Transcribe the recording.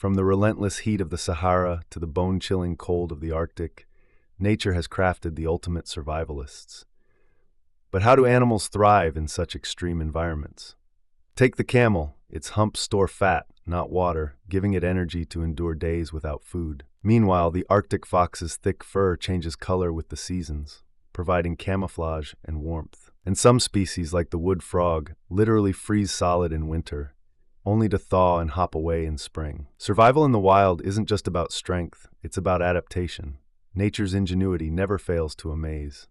From the relentless heat of the Sahara to the bone-chilling cold of the Arctic, nature has crafted the ultimate survivalists. But how do animals thrive in such extreme environments? Take the camel. Its humps store fat, not water, giving it energy to endure days without food. Meanwhile, the Arctic fox's thick fur changes color with the seasons, providing camouflage and warmth. And some species, like the wood frog, literally freeze solid in winter, only to thaw and hop away in spring. Survival in the wild isn't just about strength, it's about adaptation. Nature's ingenuity never fails to amaze.